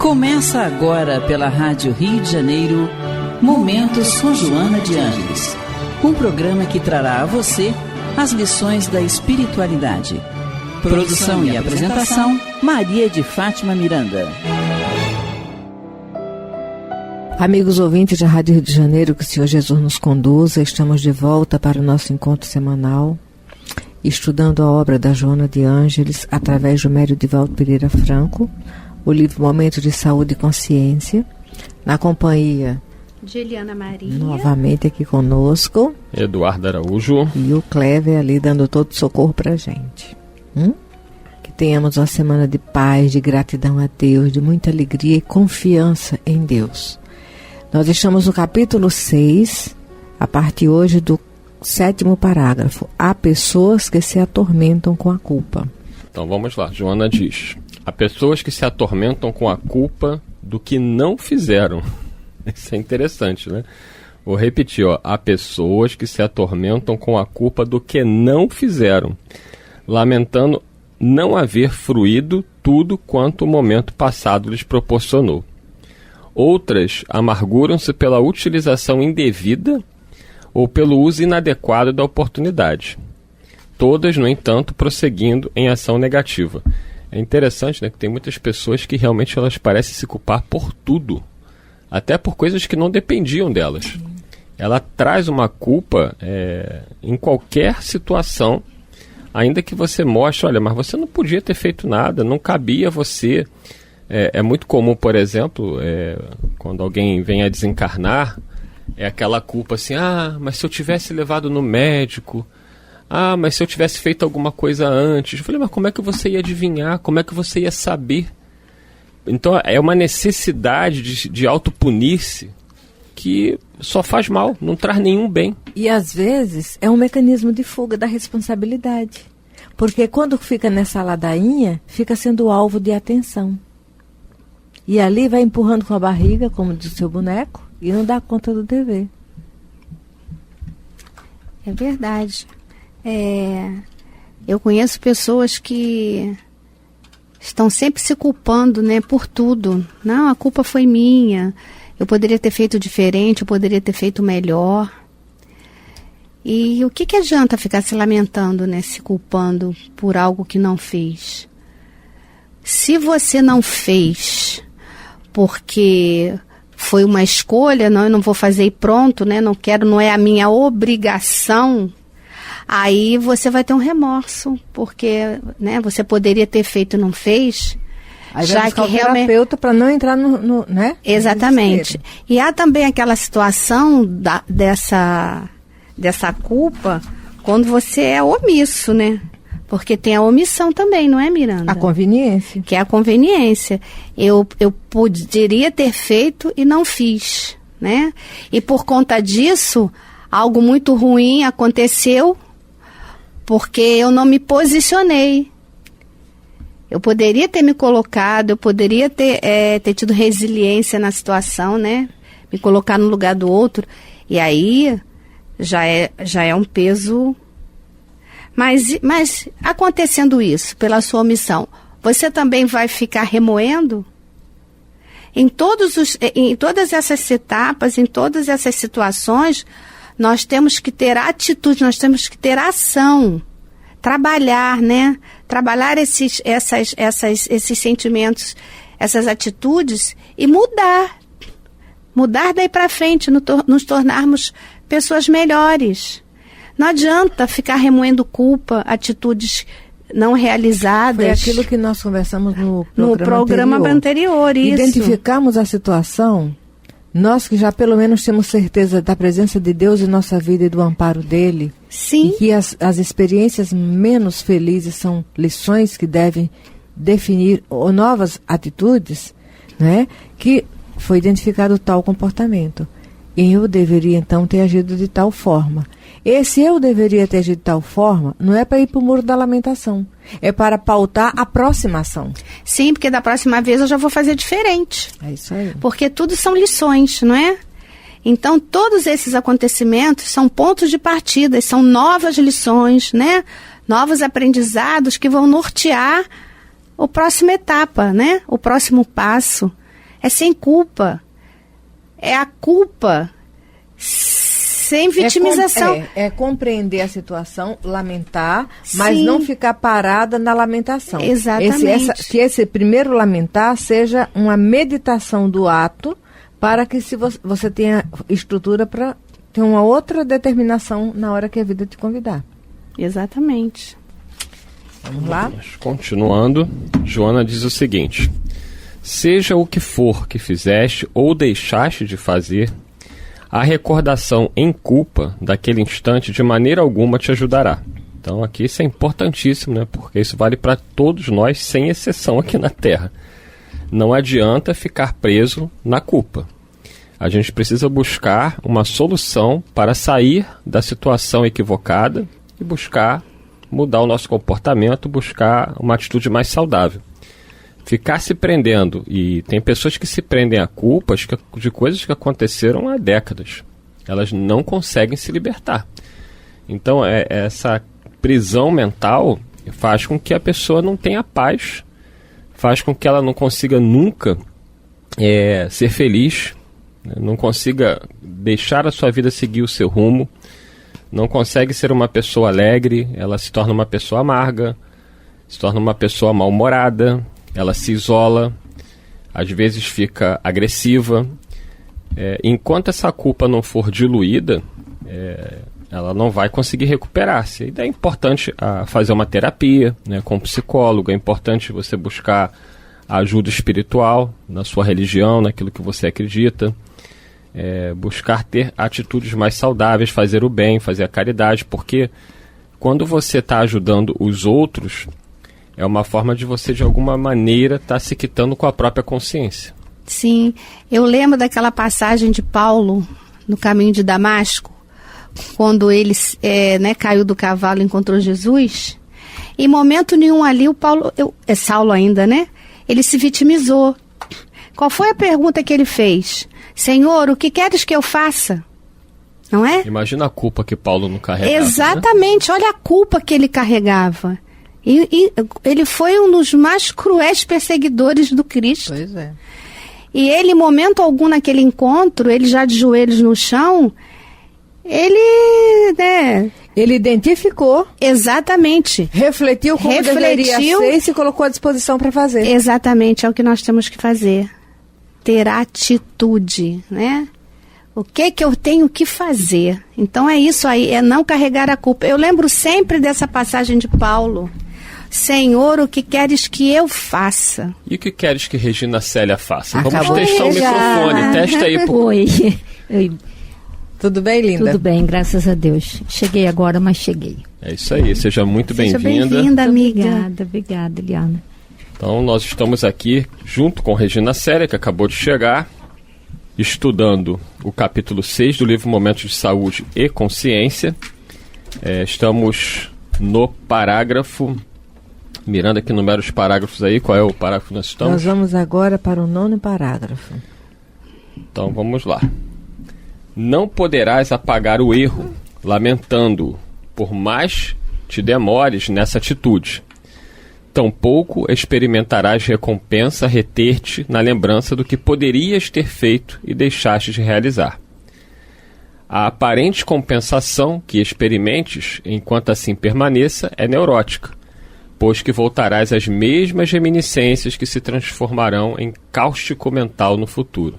Começa agora pela Rádio Rio de Janeiro, Momentos com Joana de Ângeles. Um programa que trará a você as lições da espiritualidade. Produção e apresentação, Maria de Fátima Miranda. Amigos ouvintes da Rádio Rio de Janeiro, que o Senhor Jesus nos conduza, estamos de volta para o nosso encontro semanal, estudando a obra da Joana de Ângeles, através do Médio Divaldo Pereira Franco, o livro Momento de Saúde e Consciência, na companhia de Eliana Maria, novamente aqui conosco, Eduardo Araújo e o Clever ali dando todo socorro para a gente. Que tenhamos uma semana de paz, de gratidão a Deus, de muita alegria e confiança em Deus. Nós estamos no capítulo 6, a partir hoje do 7º parágrafo. Há pessoas que se atormentam com a culpa. Então vamos lá, Joana diz: há pessoas que se atormentam com a culpa do que não fizeram. Isso é interessante, né? Vou repetir, há pessoas que se atormentam com a culpa do que não fizeram, lamentando não haver fruído tudo quanto o momento passado lhes proporcionou. Outras amarguram-se pela utilização indevida ou pelo uso inadequado da oportunidade. Todas, no entanto, prosseguindo em ação negativa. É interessante, né, que tem muitas pessoas que realmente elas parecem se culpar por tudo, até por coisas que não dependiam delas. Ela traz uma culpa em qualquer situação, ainda que você mostre, olha, mas você não podia ter feito nada, não cabia a você. É muito comum, por exemplo, quando alguém vem a desencarnar, é aquela culpa assim, mas se eu tivesse levado no médico, mas se eu tivesse feito alguma coisa antes. Eu falei, mas como é que você ia adivinhar? Como é que você ia saber? Então é uma necessidade de autopunir-se que só faz mal, não traz nenhum bem. E às vezes é um mecanismo de fuga da responsabilidade. Porque quando fica nessa ladainha, fica sendo alvo de atenção. E ali vai empurrando com a barriga, como diz o seu boneco, e não dá conta do dever. É verdade. Eu conheço pessoas que estão sempre se culpando, né, por tudo. Não, a culpa foi minha. Eu poderia ter feito diferente, eu poderia ter feito melhor. E o que adianta ficar se lamentando, né, se culpando por algo que não fez? Se você não fez porque foi uma escolha, não, eu não vou fazer e pronto, né, não quero, não é a minha obrigação, aí você vai ter um remorso, porque, né, você poderia ter feito e não fez. Aí já que realmente terapeuta para não entrar no né? Exatamente. E há também aquela situação dessa culpa quando você é omisso, né? Porque tem a omissão também, não é, Miranda? A conveniência. Que é a conveniência. Eu poderia ter feito e não fiz, né? E por conta disso, algo muito ruim aconteceu porque eu não me posicionei. Eu poderia ter me colocado, eu poderia ter tido resiliência na situação, né? Me colocar no lugar do outro. E aí já é um peso. Mas acontecendo isso, pela sua omissão, você também vai ficar remoendo? Em todas essas etapas, em todas essas situações, nós temos que ter atitude, nós temos que ter ação. Trabalhar, né? Trabalhar esses sentimentos, essas atitudes e mudar. Mudar daí para frente, nos tornarmos pessoas melhores. Não adianta ficar remoendo culpa, atitudes não realizadas. Foi aquilo que nós conversamos no programa anterior. Isso. Identificamos a situação, nós que já pelo menos temos certeza da presença de Deus em nossa vida e do amparo dele. Sim. E que as experiências menos felizes são lições que devem definir novas atitudes, né? Que foi identificado tal comportamento. E eu deveria então ter agido de tal forma. Esse eu deveria ter agido de tal forma não é para ir para o muro da lamentação. É para pautar a próxima ação. Sim, porque da próxima vez eu já vou fazer diferente. É isso aí. Porque tudo são lições, não é? Então, todos esses acontecimentos são pontos de partida, são novas lições, né? Novos aprendizados que vão nortear a próxima etapa, né? O próximo passo. É sem culpa. É a culpa sem vitimização. É compreender a situação, lamentar, mas Sim. não ficar parada na lamentação. Exatamente. Que esse primeiro lamentar seja uma meditação do ato, para que você tenha estrutura para ter uma outra determinação na hora que a vida te convidar. Exatamente. Vamos lá? Continuando, Joana diz o seguinte: seja o que for que fizeste ou deixaste de fazer, a recordação em culpa daquele instante de maneira alguma te ajudará. Então aqui isso é importantíssimo, né? Porque isso vale para todos nós, sem exceção aqui na Terra. Não adianta ficar preso na culpa. A gente precisa buscar uma solução para sair da situação equivocada e buscar mudar o nosso comportamento, buscar uma atitude mais saudável. Ficar se prendendo, e tem pessoas que se prendem a culpas de coisas que aconteceram há décadas. Elas não conseguem se libertar. Então, essa prisão mental faz com que a pessoa não tenha paz, faz com que ela não consiga nunca ser feliz, não consiga deixar a sua vida seguir o seu rumo, não consegue ser uma pessoa alegre, ela se torna uma pessoa amarga, se torna uma pessoa mal-humorada, ela se isola, às vezes fica agressiva. Enquanto essa culpa não for diluída, ela não vai conseguir recuperar-se. E é importante fazer uma terapia, né, com um psicólogo, é importante você buscar ajuda espiritual na sua religião, naquilo que você acredita, buscar ter atitudes mais saudáveis, fazer o bem, fazer a caridade, porque quando você está ajudando os outros, é uma forma de você, de alguma maneira, estar se quitando com a própria consciência. Sim, eu lembro daquela passagem de Paulo no caminho de Damasco, quando ele caiu do cavalo e encontrou Jesus. Em momento nenhum ali, Saulo ainda, né? Ele se vitimizou. Qual foi a pergunta que ele fez? Senhor, o que queres que eu faça? Não é? Imagina a culpa que Paulo não carregava. Exatamente, né? Olha a culpa que ele carregava. E ele foi um dos mais cruéis perseguidores do Cristo. Pois é. E ele, em momento algum naquele encontro, ele já de joelhos no chão, ele identificou. Exatamente. Refletiu como deveria ser e se colocou à disposição para fazer. Exatamente, é o que nós temos que fazer. Ter atitude, né? O que eu tenho que fazer? Então é isso aí, é não carregar a culpa. Eu lembro sempre dessa passagem de Paulo. Senhor, o que queres que eu faça? E o que queres que Regina Célia faça? Acabou. Vamos testar o microfone. Testa aí. Oi. Tudo bem, linda? Tudo bem, graças a Deus. Cheguei agora, mas cheguei. É isso aí. Seja muito bem-vinda. Seja bem-vinda, amiga. Obrigada, Eliana. Então, nós estamos aqui junto com Regina Célia, que acabou de chegar, estudando o capítulo 6 do livro Momentos de Saúde e Consciência. Estamos no parágrafo... Miranda, que numera os parágrafos aí. Qual é o parágrafo que nós estamos? Nós vamos agora para o 9º parágrafo. Então, vamos lá. Não poderás apagar o erro, lamentando-o, por mais te demores nessa atitude. Tampouco experimentarás recompensa reter-te na lembrança do que poderias ter feito e deixaste de realizar. A aparente compensação que experimentes, enquanto assim permaneça, é neurótica, pois que voltarás às mesmas reminiscências que se transformarão em cáustico mental no futuro.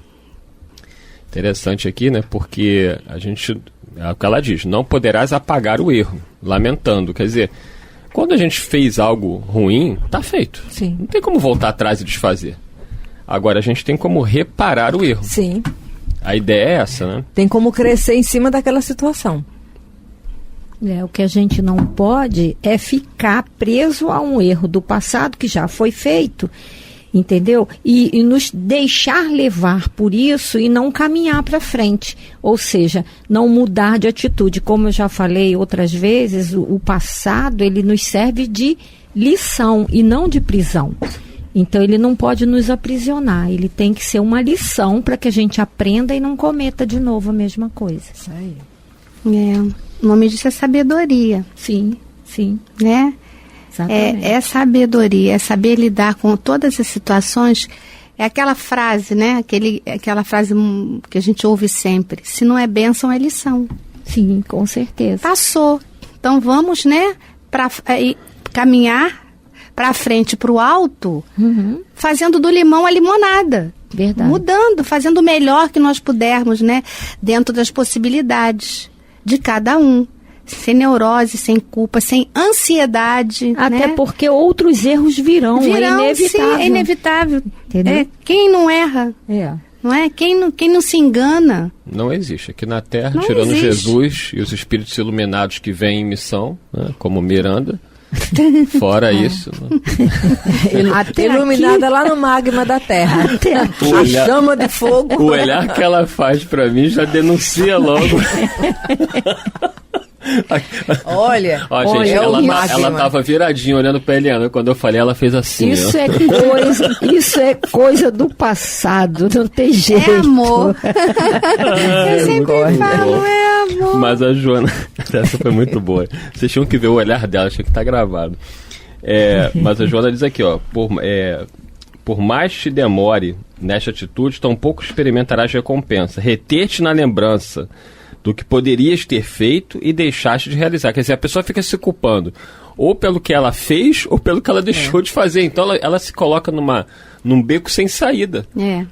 Interessante aqui, né? Porque é o que ela diz, não poderás apagar o erro, lamentando. Quer dizer, quando a gente fez algo ruim, tá feito. Sim. Não tem como voltar atrás e desfazer. Agora, a gente tem como reparar o erro. Sim. A ideia é essa, né? Tem como crescer em cima daquela situação. O que a gente não pode é ficar preso a um erro do passado que já foi feito, entendeu? E nos deixar levar por isso e não caminhar para frente. Ou seja, não mudar de atitude. Como eu já falei outras vezes, o passado ele nos serve de lição e não de prisão. Então ele não pode nos aprisionar. Ele tem que ser uma lição para que a gente aprenda e não cometa de novo a mesma coisa. Isso aí. O nome disso é sabedoria. Sim. Né? Exatamente. É sabedoria, é saber lidar com todas as situações É aquela frase, né? Aquela frase que a gente ouve sempre. Se não é bênção, é lição. Sim, com certeza. Passou. Então vamos, né? Caminhar para frente, para o alto, fazendo do limão a limonada. Verdade. Mudando, fazendo o melhor que nós pudermos, né? Dentro das possibilidades de cada um. Sem neurose, sem culpa, sem ansiedade. Até né? porque outros erros virão, é inevitável. Sim, é inevitável. Entendeu? Quem não erra, não é? Quem não se engana. Não existe. Aqui na Terra, Não tirando existe. Jesus e os espíritos iluminados que vêm em missão, né, como Miranda, fora isso... Né? Até Iluminada lá no magma da Terra. O A olhar- chama de fogo. O olhar que ela faz pra mim já denuncia logo. Olha, Ó, gente, é o ela magma. tava viradinha olhando pra Eliana. Quando eu falei, ela fez assim. Isso ó. isso é coisa do passado, não tem jeito. É amor. Eu sempre muito falo, bom. é amor. Mas a Joana, essa foi muito boa. Vocês tinham que ver o olhar dela, tinha que estar gravado. Mas a Joana diz aqui, ó, por mais te demore nesta atitude, tampouco experimentarás recompensa. Reter-te na lembrança do que poderias ter feito e deixaste de realizar. Quer dizer, a pessoa fica se culpando ou pelo que ela fez ou pelo que ela deixou de fazer. Então ela se coloca num beco sem saída.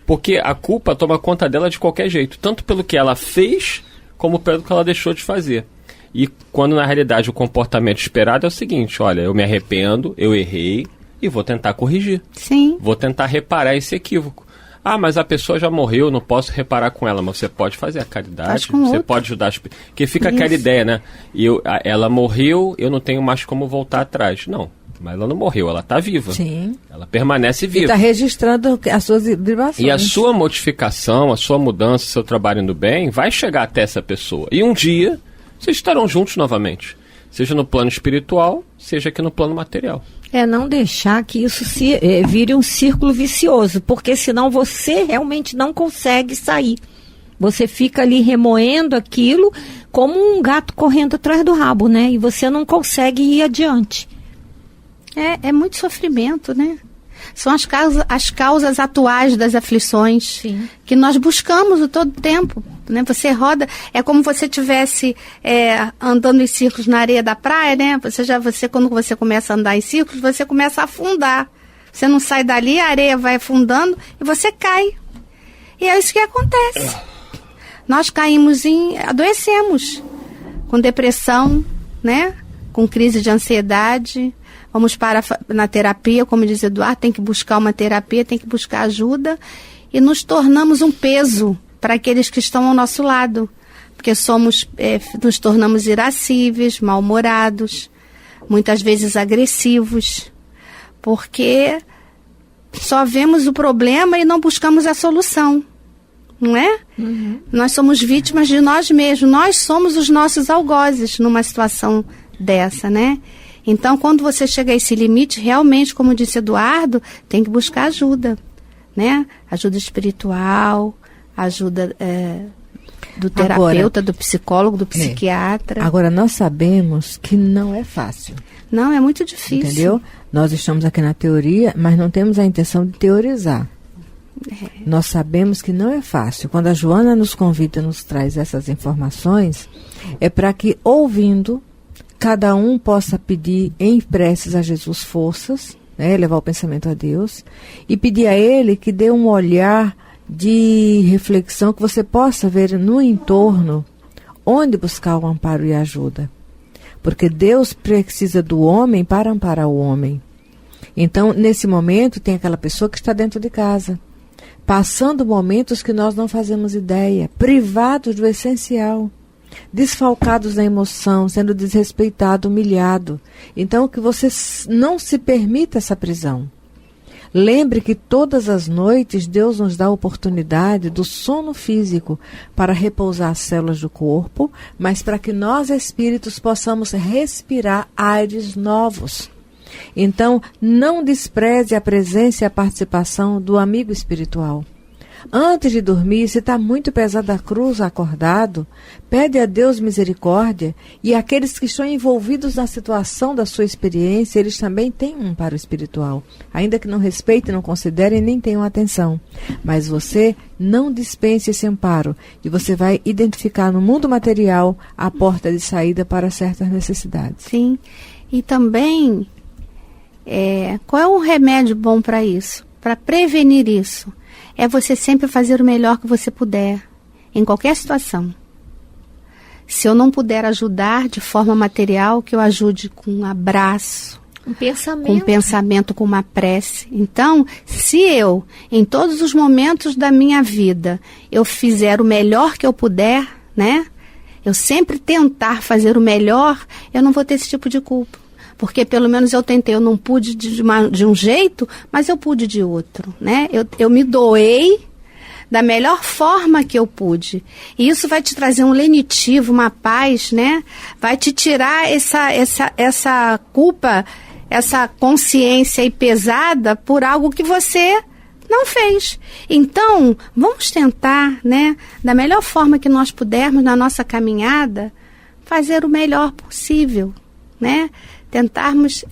Porque a culpa toma conta dela de qualquer jeito, tanto pelo que ela fez como pelo que ela deixou de fazer. E quando na realidade o comportamento esperado é o seguinte: olha, eu me arrependo, eu errei e vou tentar corrigir. Sim. Vou tentar reparar esse equívoco. Ah, mas a pessoa já morreu, não posso reparar com ela. Mas você pode fazer a caridade, Faz com você outra. pode ajudar as pessoas. Porque fica Isso. aquela ideia, né? Ela morreu, eu não tenho mais como voltar atrás. Não, mas ela não morreu, ela está viva. Sim. Ela permanece E viva. está registrando as suas vibrações. E a sua modificação, a sua mudança, o seu trabalho no bem vai chegar até essa pessoa. E um dia, vocês estarão juntos novamente. Seja no plano espiritual, seja aqui no plano material. Não deixar que isso vire um círculo vicioso, porque senão você realmente não consegue sair. Você fica ali remoendo aquilo como um gato correndo atrás do rabo, né? E você não consegue ir adiante. É muito sofrimento, né? São as causas atuais das aflições. Sim. Que nós buscamos o todo tempo, né? Você roda, é como você estivesse andando em círculos na areia da praia, né? Quando você começa a andar em círculos, você começa a afundar. Você não sai dali, a areia vai afundando e você cai. E é isso que acontece. Nós adoecemos com depressão, né? Com crise de ansiedade. Vamos na terapia, como diz Eduardo, tem que buscar uma terapia, tem que buscar ajuda. E nos tornamos um peso para aqueles que estão ao nosso lado. Porque nos tornamos irascíveis, mal-humorados, muitas vezes agressivos. Porque só vemos o problema e não buscamos a solução. Não é? Uhum. Nós somos vítimas de nós mesmos. Nós somos os nossos algozes numa situação dessa, né? Então, quando você chega a esse limite, realmente, como disse Eduardo, tem que buscar ajuda, né? Ajuda espiritual, ajuda do terapeuta, do psicólogo, do psiquiatra. Agora, nós sabemos que não é fácil. Não, é muito difícil. Entendeu? Nós estamos aqui na teoria, mas não temos a intenção de teorizar. Nós sabemos que não é fácil. Quando a Joana nos convida, nos traz essas informações, é para que, ouvindo, cada um possa pedir em preces a Jesus forças, né, levar o pensamento a Deus, e pedir a Ele que dê um olhar de reflexão, que você possa ver no entorno onde buscar o amparo e a ajuda. Porque Deus precisa do homem para amparar o homem. Então, nesse momento, tem aquela pessoa que está dentro de casa, passando momentos que nós não fazemos ideia, privados do essencial, desfalcados da emoção, sendo desrespeitado, humilhado. Então, que você não se permita essa prisão. Lembre que todas as noites Deus nos dá a oportunidade do sono físico para repousar as células do corpo, mas para que nós, espíritos, possamos respirar ares novos. Então, não despreze a presença e a participação do amigo espiritual. Antes de dormir, se está muito pesada a cruz acordado, pede a Deus misericórdia, e aqueles que estão envolvidos na situação da sua experiência, eles também têm um amparo espiritual. Ainda que não respeitem, não considerem, nem tenham atenção. Mas você não dispense esse amparo, e você vai identificar no mundo material a porta de saída para certas necessidades. Sim. E também, qual é um remédio bom para isso? Para prevenir isso? É você sempre fazer o melhor que você puder, em qualquer situação. Se eu não puder ajudar de forma material, que eu ajude com um abraço, com um pensamento, com uma prece. Então, se eu, em todos os momentos da minha vida, eu fizer o melhor que eu puder, né? Eu sempre tentar fazer o melhor, eu não vou ter esse tipo de culpa. Porque pelo menos eu tentei, eu não pude de um jeito, mas eu pude de outro, né? Eu me doei da melhor forma que eu pude. E isso vai te trazer um lenitivo, uma paz, né? Vai te tirar essa culpa, essa consciência aí pesada por algo que você não fez. Então, vamos tentar, né, da melhor forma que nós pudermos na nossa caminhada, fazer o melhor possível, né? Tentarmos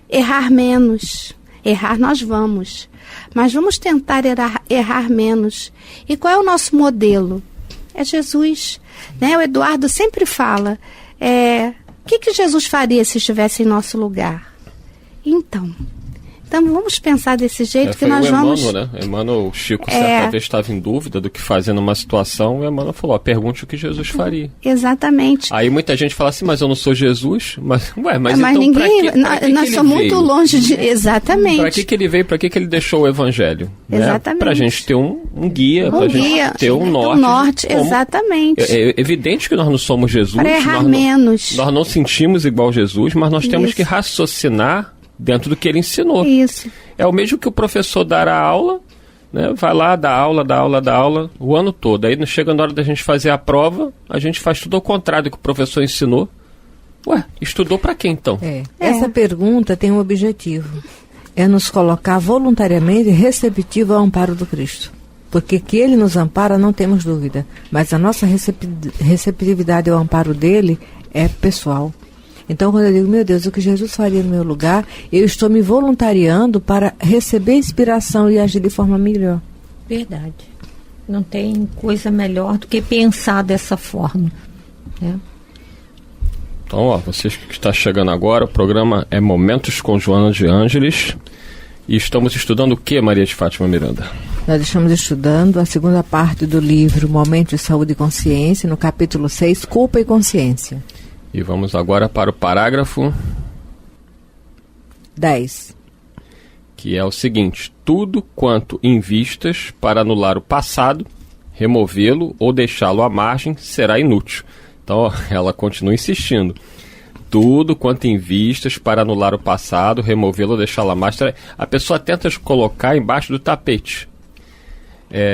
errar menos. Errar nós vamos, mas vamos tentar errar menos. E qual é o nosso modelo? É Jesus, né? O Eduardo sempre fala, o que Jesus faria se estivesse em nosso lugar? Então vamos pensar desse jeito que nós vamos... Emmanuel, né? Emmanuel, o Chico certa vez estava em dúvida do que fazer numa situação, e Emmanuel falou, pergunte o que Jesus faria. Exatamente. Aí muita gente fala assim, mas eu não sou Jesus, mas então ninguém, nós somos muito longe de... Exatamente. Para que ele veio, para que ele deixou o Evangelho? Exatamente. Né? Para a gente ter um guia, para a gente ter um norte. Um norte, exatamente. É evidente que nós não somos Jesus. Para errar menos. Nós não sentimos igual Jesus, mas nós temos que raciocinar dentro do que ele ensinou. Isso. É o mesmo que o professor dar a aula, né? Vai lá, dá aula, o ano todo. Aí chega na hora da gente fazer a prova, a gente faz tudo ao contrário do que o professor ensinou. Ué, estudou para quê então? Essa pergunta tem um objetivo. É nos colocar voluntariamente receptivo ao amparo do Cristo. Porque que ele nos ampara, não temos dúvida. Mas a nossa receptividade ao amparo dele é pessoal. Então, quando eu digo, meu Deus, o que Jesus faria no meu lugar, eu estou me voluntariando para receber inspiração e agir de forma melhor. Verdade. Não tem coisa melhor do que pensar dessa forma. Né? Então, vocês que estão chegando agora, o programa é Momentos com Joana de Ângeles. E estamos estudando o que, Maria de Fátima Miranda? Nós estamos estudando a segunda parte do livro Momentos de Saúde e Consciência, no capítulo 6, Culpa e Consciência. E vamos agora para o parágrafo 10. Que é o seguinte: tudo quanto invistas para anular o passado, removê-lo ou deixá-lo à margem será inútil. Então, ela continua insistindo. Tudo quanto invistas para anular o passado, removê-lo ou deixá-lo à margem. A pessoa tenta colocar embaixo do tapete.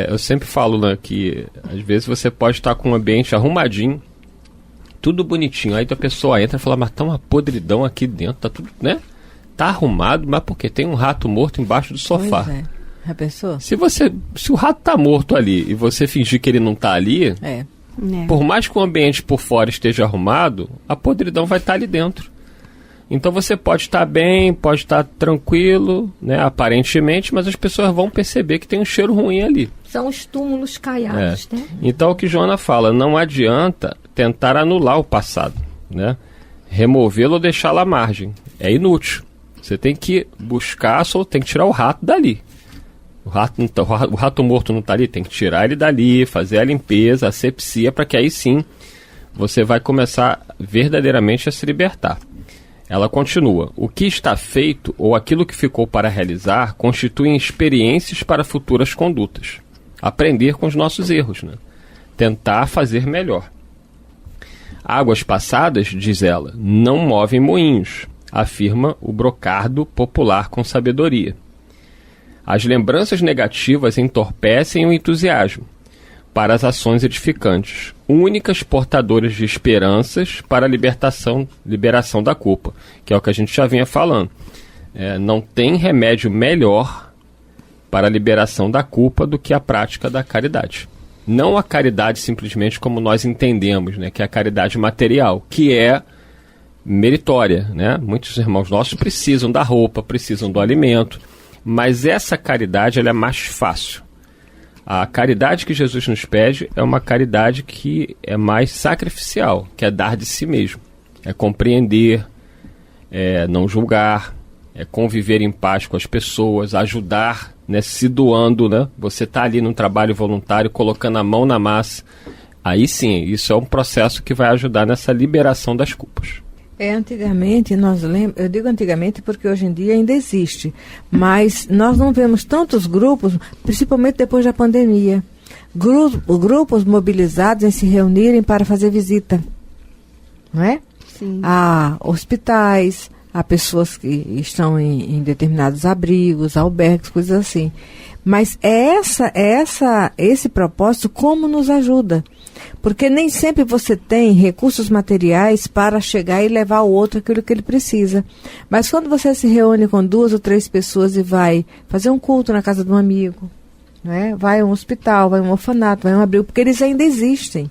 Eu sempre falo, né, que às vezes você pode estar com um ambiente arrumadinho, tudo bonitinho, aí a pessoa entra e fala, mas tá uma podridão aqui dentro, tá tudo, né? Tá arrumado, mas por quê? Tem um rato morto embaixo do sofá. Pois é. A pessoa? Se o rato tá morto ali e você fingir que ele não tá ali, por mais que o ambiente por fora esteja arrumado, a podridão vai estar ali dentro. Então você pode estar bem, pode estar tranquilo, né, aparentemente, mas as pessoas vão perceber que tem um cheiro ruim ali. São os túmulos caiados, né? Então o que Joana fala, não adianta tentar anular o passado, né? Removê-lo ou deixá-lo à margem. É inútil. Você tem que buscar, tem que tirar o rato dali. O rato morto não está ali, tem que tirar ele dali, fazer a limpeza, a asepsia, para que aí sim você vai começar verdadeiramente a se libertar. Ela continua, o que está feito ou aquilo que ficou para realizar constituem experiências para futuras condutas. Aprender com os nossos erros, né? Tentar fazer melhor. Águas passadas, diz ela, não movem moinhos, afirma o brocardo popular com sabedoria. As lembranças negativas entorpecem o entusiasmo para as ações edificantes, únicas portadoras de esperanças para a liberação da culpa, que é o que a gente já vinha falando. Não tem remédio melhor para a liberação da culpa do que a prática da caridade. Não a caridade simplesmente como nós entendemos, né, que é a caridade material, que é meritória, né? Muitos irmãos nossos precisam da roupa, precisam do alimento, mas essa caridade ela é mais fácil. A caridade que Jesus nos pede é uma caridade que é mais sacrificial, que é dar de si mesmo, é compreender, é não julgar, é conviver em paz com as pessoas, ajudar, né, se doando, né? Você está ali num trabalho voluntário, colocando a mão na massa. Aí sim, isso é um processo que vai ajudar nessa liberação das culpas. Antigamente, eu digo antigamente porque hoje em dia ainda existe, mas nós não vemos tantos grupos, principalmente depois da pandemia, grupos mobilizados em se reunirem para fazer visita, não é? Sim. A hospitais, a pessoas que estão em determinados abrigos, albergues, coisas assim. Mas esse propósito como nos ajuda? Porque nem sempre você tem recursos materiais para chegar e levar ao outro aquilo que ele precisa. Mas quando você se reúne com 2 ou 3 pessoas e vai fazer um culto na casa de um amigo, né? Vai a um hospital, vai a um orfanato, vai a um abrigo, porque eles ainda existem.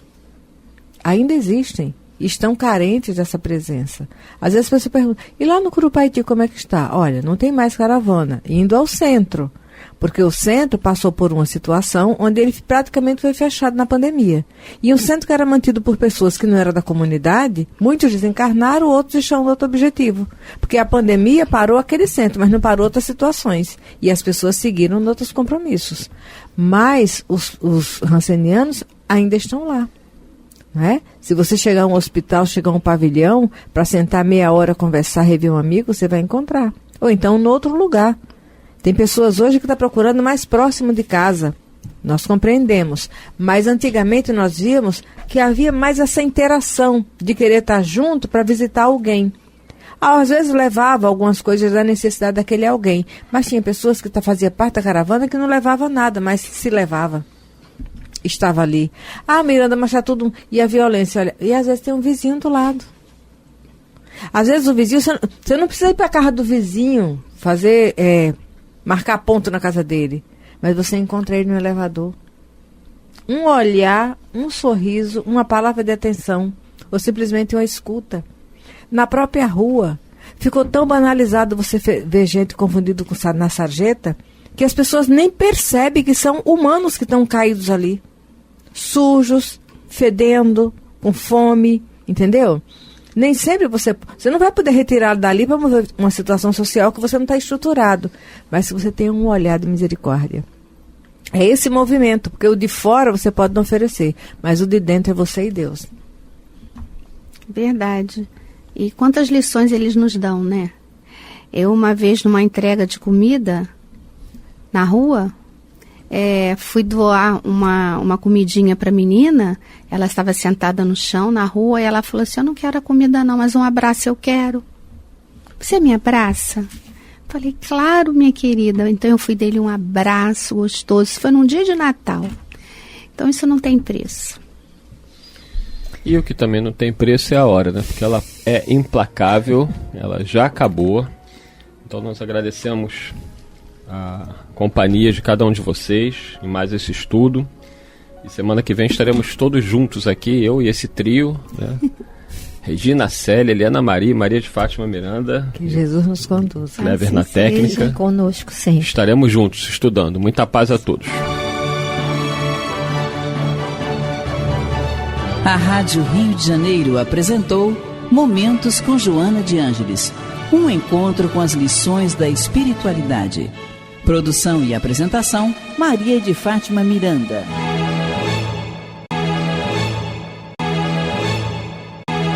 Ainda existem. Estão carentes dessa presença. Às vezes a pessoa pergunta, e lá no Curupaiti como é que está? Olha, não tem mais caravana, indo ao centro. Porque o centro passou por uma situação onde ele praticamente foi fechado na pandemia. E um centro que era mantido por pessoas que não eram da comunidade, muitos desencarnaram, outros estão no outro objetivo. Porque a pandemia parou aquele centro, mas não parou outras situações. E as pessoas seguiram outros compromissos. Mas os rancenianos ainda estão lá. Né? Se você chegar a um hospital, chegar a um pavilhão, para sentar meia hora, conversar, rever um amigo, você vai encontrar. Ou então em outro lugar. Tem pessoas hoje que estão procurando mais próximo de casa. Nós compreendemos. Mas antigamente nós víamos que havia mais essa interação de querer estar junto para visitar alguém. Às vezes levava algumas coisas da necessidade daquele alguém. Mas tinha pessoas que faziam parte da caravana que não levava nada, mas se levava. Estava ali. Miranda, mas está tudo... E a violência, olha... E às vezes tem um vizinho do lado. Às vezes o vizinho... Você não precisa ir para a casa do vizinho, fazer... marcar ponto na casa dele. Mas você encontra ele no elevador. Um olhar, um sorriso, uma palavra de atenção. Ou simplesmente uma escuta. Na própria rua. Ficou tão banalizado você ver gente confundida na sarjeta, que as pessoas nem percebem que são humanos que estão caídos ali. Sujos, fedendo, com fome, entendeu? Nem sempre você não vai poder retirar dali para uma situação social que você não está estruturado. Mas se você tem um olhar de misericórdia. É esse movimento, porque o de fora você pode não oferecer, mas o de dentro é você e Deus. Verdade. E quantas lições eles nos dão, né? Eu uma vez numa entrega de comida na rua, fui doar uma comidinha para a menina. Ela estava sentada no chão, na rua, e ela falou assim, eu não quero a comida não, mas um abraço eu quero. Você me abraça? Falei, claro, minha querida. Então eu fui dele um abraço gostoso. Foi num dia de Natal. Então isso não tem preço. E o que também não tem preço é a hora, né? Porque ela é implacável, ela já acabou. Então nós agradecemos a companhia de cada um de vocês em mais esse estudo. E semana que vem estaremos todos juntos aqui, eu e esse trio, né? Regina Célia, Eliana Maria, Maria de Fátima Miranda. Que Jesus nos conduza. Clever na técnica. Conosco sempre. Estaremos juntos estudando. Muita paz a todos. A Rádio Rio de Janeiro apresentou Momentos com Joana de Ângeles. Um encontro com as lições da espiritualidade. Produção e apresentação, Maria de Fátima Miranda.